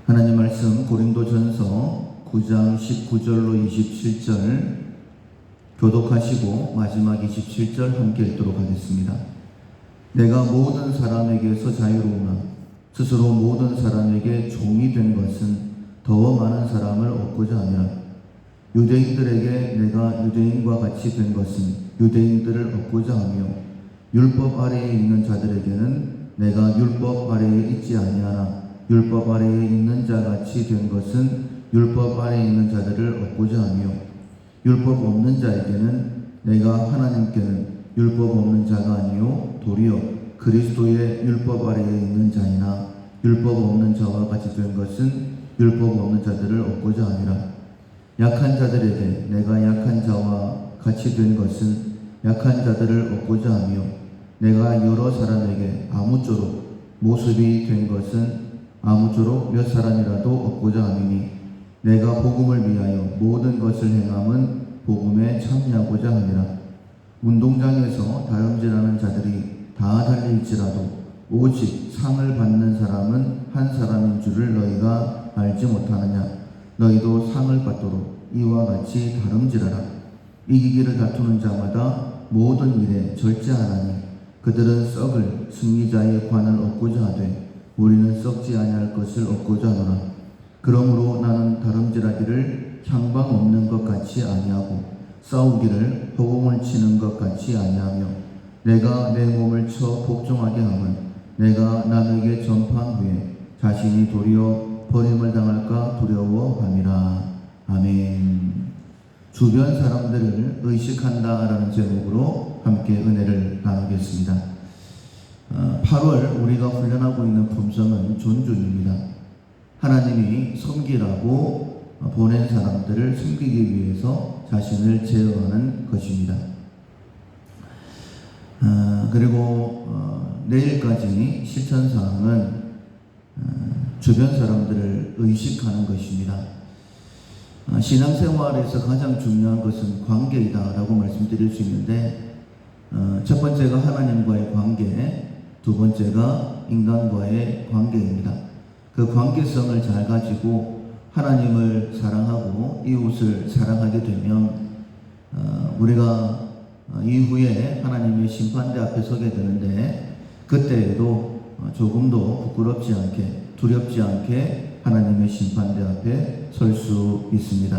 하나님 말씀 고린도전서 9장 19절로 27절 교독하시고 마지막 27절 함께 읽도록 하겠습니다. 내가 모든 사람에게서 자유로우나 스스로 모든 사람에게 종이 된 것은 더 많은 사람을 얻고자 하며 유대인들에게 내가 유대인과 같이 된 것은 유대인들을 얻고자 하며 율법 아래에 있는 자들에게는 내가 율법 아래에 있지 아니하나 율법 아래에 있는 자 같이 된 것은 율법 아래에 있는 자들을 얻고자 하며 율법 없는 자에게는 내가 하나님께는 율법 없는 자가 아니요 도리어 그리스도의 율법 아래에 있는 자이나 율법 없는 자와 같이 된 것은 율법 없는 자들을 얻고자 하니라. 약한 자들에게 내가 약한 자와 같이 된 것은 약한 자들을 얻고자 하며 내가 여러 사람에게 아무쪼록 모습이 된 것은 아무쪼록 몇 사람이라도 얻고자 함이니 내가 복음을 위하여 모든 것을 행함은 복음에 참여하고자 하니라. 운동장에서 다름질하는 자들이 다 달릴지라도 오직 상을 받는 사람은 한 사람인 줄을 너희가 알지 못하느냐. 너희도 상을 받도록 이와 같이 다름질하라. 이기기를 다투는 자마다 모든 일에 절제하나니 그들은 썩을 승리자의 관을 얻고자 하되 우리는 썩지 아니할 것을 얻고자 하노라. 그러므로 나는 다름질하기를 향방 없는 것 같이 아니하고 싸우기를 허공을 치는 것 같이 아니하며 내가 내 몸을 쳐 복종하게 함은 내가 남에게 전파한 후에 자신이 도리어 버림을 당할까 두려워함이라. 아멘. 주변 사람들을 의식한다라는 제목으로 함께 은혜를 나누겠습니다. 8월 우리가 훈련하고 있는 품성은 존중입니다. 하나님이 섬기라고 보낸 사람들을 섬기기 위해서 자신을 제어하는 것입니다. 그리고 내일까지 실천사항은 주변 사람들을 의식하는 것입니다. 신앙생활에서 가장 중요한 것은 관계이다 라고 말씀드릴 수 있는데 첫 번째가 하나님과의 관계, 두 번째가 인간과의 관계입니다. 그 관계성을 잘 가지고 하나님을 사랑하고 이웃을 사랑하게 되면 우리가 이후에 하나님의 심판대 앞에 서게 되는데 그때에도 조금도 부끄럽지 않게 두렵지 않게 하나님의 심판대 앞에 설 수 있습니다.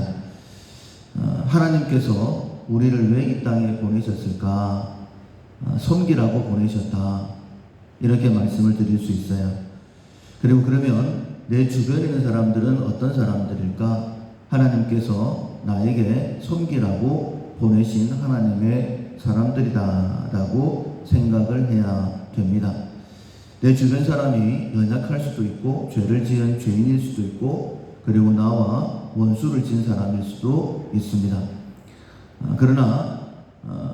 하나님께서 우리를 왜 이 땅에 보내셨을까? 섬기라고 보내셨다. 이렇게 말씀을 드릴 수 있어요. 그리고 그러면 내 주변에 있는 사람들은 어떤 사람들일까? 하나님께서 나에게 섬기라고 보내신 하나님의 사람들이다 라고 생각을 해야 됩니다. 내 주변 사람이 연약할 수도 있고 죄를 지은 죄인일 수도 있고 그리고 나와 원수를 지은 사람일 수도 있습니다. 그러나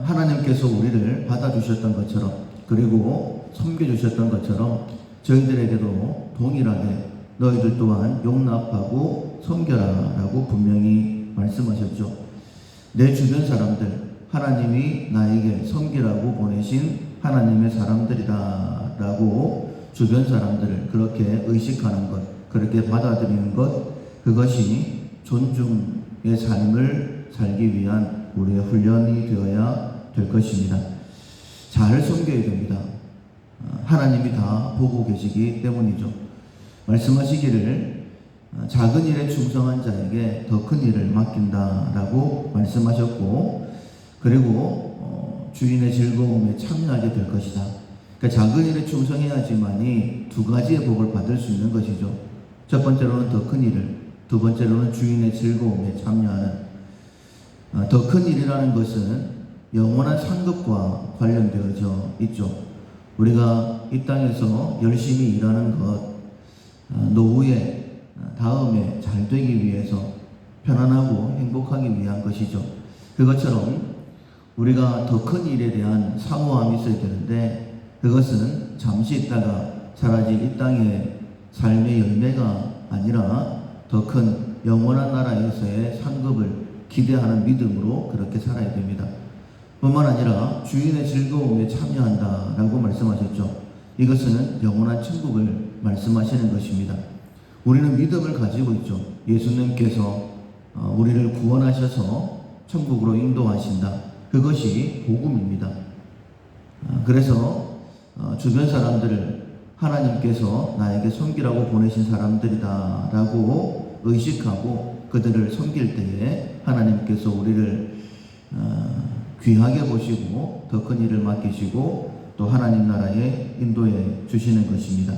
하나님께서 우리를 받아주셨던 것처럼 그리고 섬겨주셨던 것처럼 저희들에게도 동일하게 너희들 또한 용납하고 섬겨라 라고 분명히 말씀하셨죠. 내 주변 사람들 하나님이 나에게 섬기라고 보내신 하나님의 사람들이다 라고 주변 사람들을 그렇게 의식하는 것, 그렇게 받아들이는 것, 그것이 존중의 삶을 살기 위한 우리의 훈련이 되어야 될 것입니다. 잘 섬겨야 됩니다. 하나님이 다 보고 계시기 때문이죠. 말씀하시기를 작은 일에 충성한 자에게 더 큰 일을 맡긴다라고 말씀하셨고 그리고 주인의 즐거움에 참여하게 될 것이다. 그러니까 작은 일에 충성해야지만이 두 가지의 복을 받을 수 있는 것이죠. 첫 번째로는 더 큰 일을, 두 번째로는 주인의 즐거움에 참여하는. 더 큰 일이라는 것은 영원한 상급과 관련되어져 있죠. 우리가 이 땅에서 열심히 일하는 것, 노후에 다음에 잘 되기 위해서 편안하고 행복하기 위한 것이죠. 그것처럼 우리가 더 큰 일에 대한 사모함이 있어야 되는데 그것은 잠시 있다가 사라질 이 땅의 삶의 열매가 아니라 더 큰 영원한 나라에서의 상급을 기대하는 믿음으로 그렇게 살아야 됩니다. 뿐만 아니라 주인의 즐거움에 참여한다라고 말씀하셨죠. 이것은 영원한 천국을 말씀하시는 것입니다. 우리는 믿음을 가지고 있죠. 예수님께서 우리를 구원하셔서 천국으로 인도하신다. 그것이 복음입니다. 그래서 주변 사람들을 하나님께서 나에게 섬기라고 보내신 사람들이다 라고 의식하고 그들을 섬길 때에 하나님께서 우리를 귀하게 보시고 더 큰 일을 맡기시고 또 하나님 나라에 인도해 주시는 것입니다.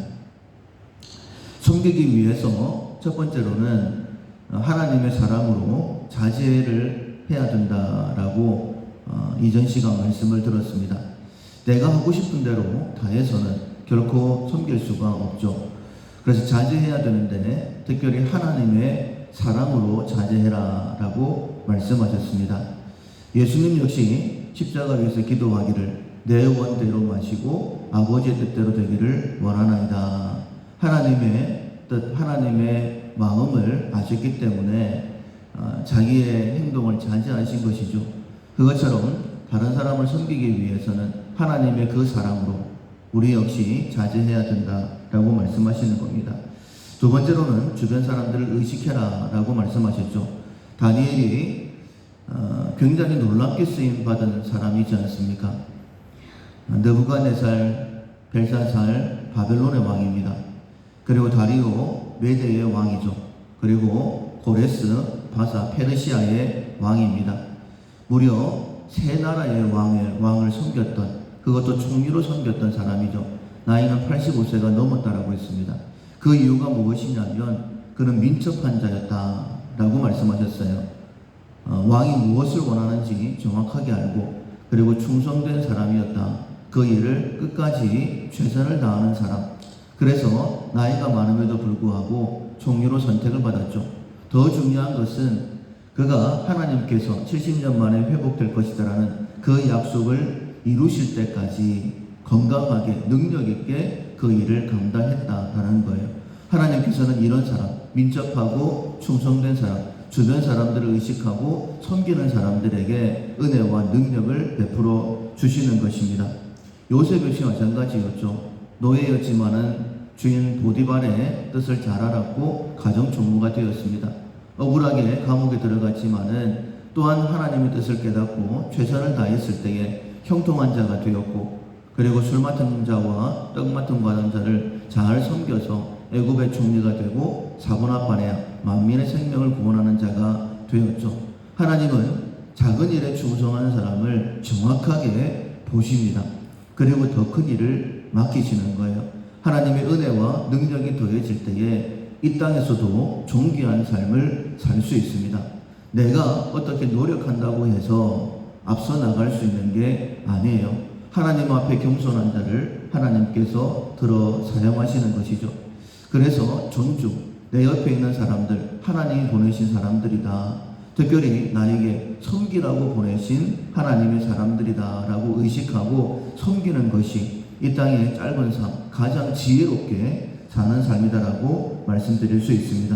섬기기 위해서 첫 번째로는 하나님의 사람으로 자제를 해야 된다라고 이전 시간 말씀을 들었습니다. 내가 하고 싶은 대로 다 해서는 결코 섬길 수가 없죠. 그래서 자제해야 되는데 특별히 하나님의 사랑으로 자제해라 라고 말씀하셨습니다. 예수님 역시 십자가 위에서 기도하기를 내 원대로 마시고 아버지의 뜻대로 되기를 원하나이다. 하나님의 뜻, 하나님의 마음을 아셨기 때문에 자기의 행동을 자제하신 것이죠. 그것처럼 다른 사람을 섬기기 위해서는 하나님의 그 사랑으로 우리 역시 자제해야 된다라고 말씀하시는 겁니다. 두 번째로는 주변 사람들을 의식해라 라고 말씀하셨죠. 다니엘이 굉장히 놀랍게 쓰임받은 사람이지 않습니까? 느부갓네살, 벨사살, 바벨론의 왕입니다. 그리고 다리오, 메대의 왕이죠. 그리고 고레스, 바사, 페르시아의 왕입니다. 무려 세 나라의 왕을 섬겼던, 그것도 총리로 섬겼던 사람이죠. 나이는 85세가 넘었다라고 했습니다. 그 이유가 무엇이냐면 그는 민첩한 자였다라고 말씀하셨어요. 왕이 무엇을 원하는지 정확하게 알고 그리고 충성된 사람이었다. 그 일을 끝까지 최선을 다하는 사람. 그래서 나이가 많음에도 불구하고 총리로 선택을 받았죠. 더 중요한 것은 그가 하나님께서 70년 만에 회복될 것이다라는 그 약속을 이루실 때까지 건강하게 능력 있게 그 일을 감당했다라는 거예요. 하나님께서는 이런 사람, 민첩하고 충성된 사람, 주변 사람들을 의식하고 섬기는 사람들에게 은혜와 능력을 베풀어 주시는 것입니다. 요셉 역시 마찬가지였죠. 노예였지만은 주인 보디발의 뜻을 잘 알았고 가정 총무가 되었습니다. 억울하게 감옥에 들어갔지만은 또한 하나님의 뜻을 깨닫고 최선을 다했을 때에 형통한 자가 되었고 그리고 술 맡은 자와 떡 맡은 과장자를 잘 섬겨서 애굽의 총리가 되고 사고나판에 만민의 생명을 구원하는 자가 되었죠. 하나님은 작은 일에 충성하는 사람을 정확하게 보십니다. 그리고 더 큰 일을 맡기시는 거예요. 하나님의 은혜와 능력이 더해질 때에 이 땅에서도 존귀한 삶을 살 수 있습니다. 내가 어떻게 노력한다고 해서 앞서 나갈 수 있는 게 아니에요. 하나님 앞에 겸손한 자를 하나님께서 들어 사용하시는 것이죠. 그래서 존중, 내 옆에 있는 사람들, 하나님이 보내신 사람들이다. 특별히 나에게 섬기라고 보내신 하나님의 사람들이다 라고 의식하고 섬기는 것이 이 땅의 짧은 삶, 가장 지혜롭게 사는 삶이다라고 말씀드릴 수 있습니다.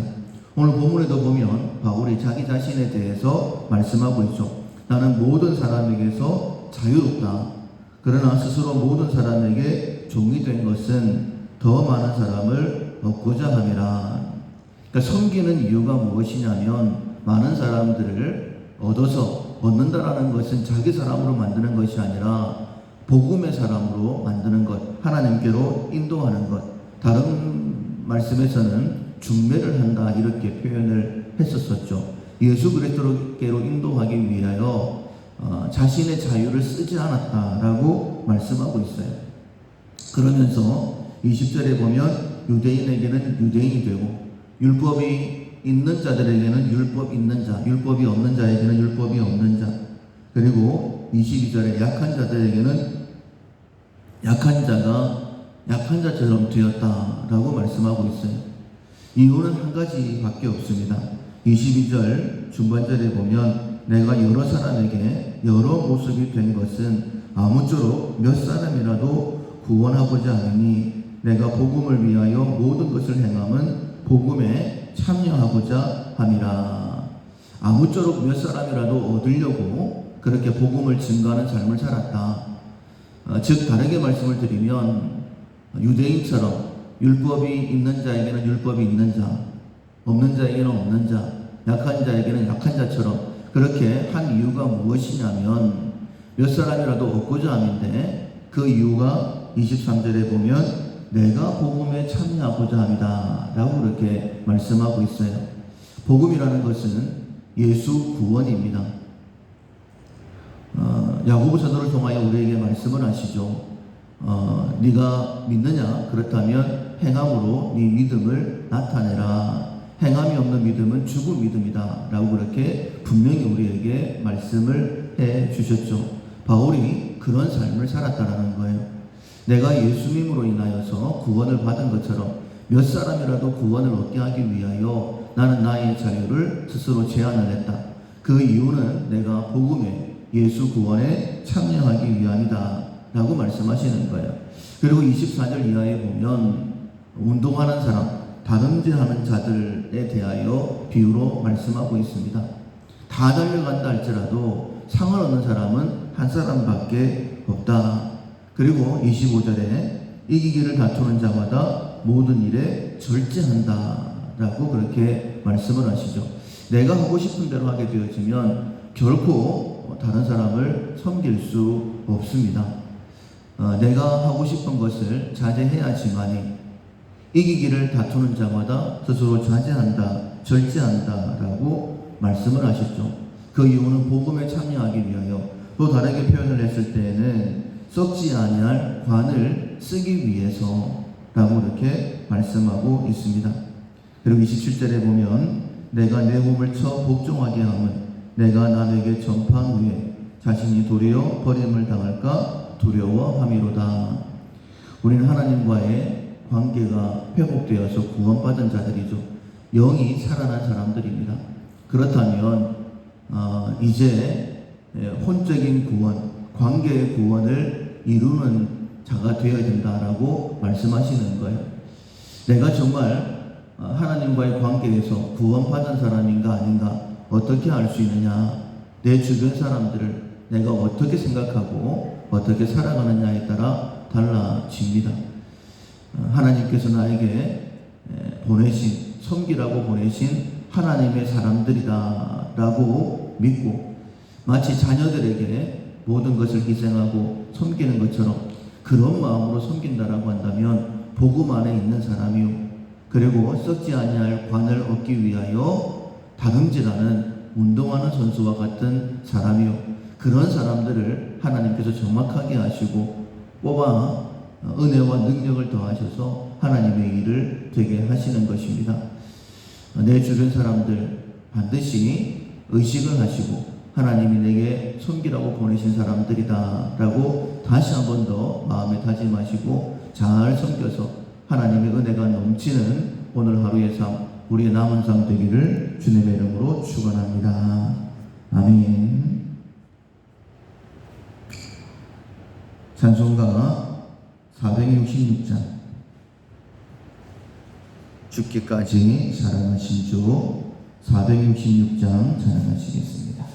오늘 본문에도 보면 바울이 자기 자신에 대해서 말씀하고 있죠. 나는 모든 사람에게서 자유롭다. 그러나 스스로 모든 사람에게 종이 된 것은 더 많은 사람을 얻고자 함이라. 그러니까 섬기는 이유가 무엇이냐면 많은 사람들을 얻는다라는 것은 자기 사람으로 만드는 것이 아니라 복음의 사람으로 만드는 것, 하나님께로 인도하는 것. 다른 말씀에서는 중매를 한다 이렇게 표현을 했었었죠. 예수 그리스도께로 인도하기 위하여 자신의 자유를 쓰지 않았다라고 말씀하고 있어요. 그러면서 20절에 보면 유대인에게는 유대인이 되고 율법이 있는 자들에게는 율법 있는 자, 율법이 없는 자에게는 율법이 없는 자. 그리고 22절에 약한 자들에게는 약한 자가 약한 자처럼 되었다라고 말씀하고 있어요. 이유는 한 가지밖에 없습니다. 22절 중반절에 보면 내가 여러 사람에게 여러 모습이 된 것은 아무쪼록 몇 사람이라도 구원하고자 하니 내가 복음을 위하여 모든 것을 행함은 복음에 참여하고자 함이라. 아무쪼록 몇 사람이라도 얻으려고 그렇게 복음을 증거하는 삶을 살았다. 즉 다르게 말씀을 드리면 유대인처럼 율법이 있는 자에게는 율법이 있는 자, 없는 자에게는 없는 자, 약한 자에게는 약한 자처럼 그렇게 한 이유가 무엇이냐면 몇 사람이라도 얻고자 함인데 그 이유가 23절에 보면 내가 복음에 참여하고자 합니다 라고 그렇게 말씀하고 있어요. 복음이라는 것은 예수 구원입니다. 야고보 사도를 통하여 우리에게 말씀을 하시죠. 네가 믿느냐? 그렇다면 행함으로 네 믿음을 나타내라. 행함이 없는 믿음은 죽은 믿음이다 라고 그렇게 분명히 우리에게 말씀을 해 주셨죠. 바울이 그런 삶을 살았다라는 거예요. 내가 예수님으로 인하여서 구원을 받은 것처럼 몇 사람이라도 구원을 얻게 하기 위하여 나는 나의 자유를 스스로 제한을 했다. 그 이유는 내가 복음에 예수 구원에 참여하기 위함이다 라고 말씀하시는 거예요. 그리고 24절 이하에 보면 운동하는 사람, 다름질하는 자들에 대하여 비유로 말씀하고 있습니다. 다 달려간다 할지라도 상을 얻는 사람은 한 사람밖에 없다. 그리고 25절에 이기기를 다투는 자마다 모든 일에 절제한다 라고 그렇게 말씀을 하시죠. 내가 하고 싶은 대로 하게 되어지면 결코 다른 사람을 섬길 수 없습니다. 내가 하고 싶은 것을 자제해야지만이 이기기를 다투는 자마다 스스로 자제한다, 절제한다 라고 말씀을 하셨죠. 그 이유는 복음에 참여하기 위하여 또 다르게 표현을 했을 때에는 썩지 아니할 관을 쓰기 위해서 라고 이렇게 말씀하고 있습니다. 그리고 27절에 보면 내가 내 몸을 쳐 복종하게 함은 내가 남에게 전파한 후에 자신이 도리어 버림을 당할까 두려워함이로다. 우리는 하나님과의 관계가 회복되어서 구원받은 자들이죠. 영이 살아난 사람들입니다. 그렇다면 이제 혼적인 구원, 관계의 구원을 이루는 자가 되어야 된다라고 말씀하시는 거예요. 내가 정말 하나님과의 관계에서 구원받은 사람인가 아닌가 어떻게 알 수 있느냐? 내 주변 사람들을 내가 어떻게 생각하고 어떻게 살아가느냐에 따라 달라집니다. 하나님께서 나에게 보내신, 섬기라고 보내신 하나님의 사람들이다 라고 믿고 마치 자녀들에게 모든 것을 희생하고 섬기는 것처럼 그런 마음으로 섬긴다라고 한다면 복음 안에 있는 사람이요, 그리고 썩지 아니할 관을 얻기 위하여 다름질하는 운동하는 선수와 같은 사람이요, 그런 사람들을 하나님께서 정확하게 하시고 뽑아 은혜와 능력을 더하셔서 하나님의 일을 되게 하시는 것입니다. 내 주변 사람들 반드시 의식을 하시고 하나님이 내게 섬기라고 보내신 사람들이다 라고 다시 한 번 더 마음에 다짐하시고 잘 섬겨서 하나님의 은혜가 넘치는 오늘 하루의 삶, 우리의 남은 삶 되기를 주님의 이름으로 축원합니다. 아멘. 찬송가 466장 죽기까지 사랑하신 주 466장 찬양하시겠습니다.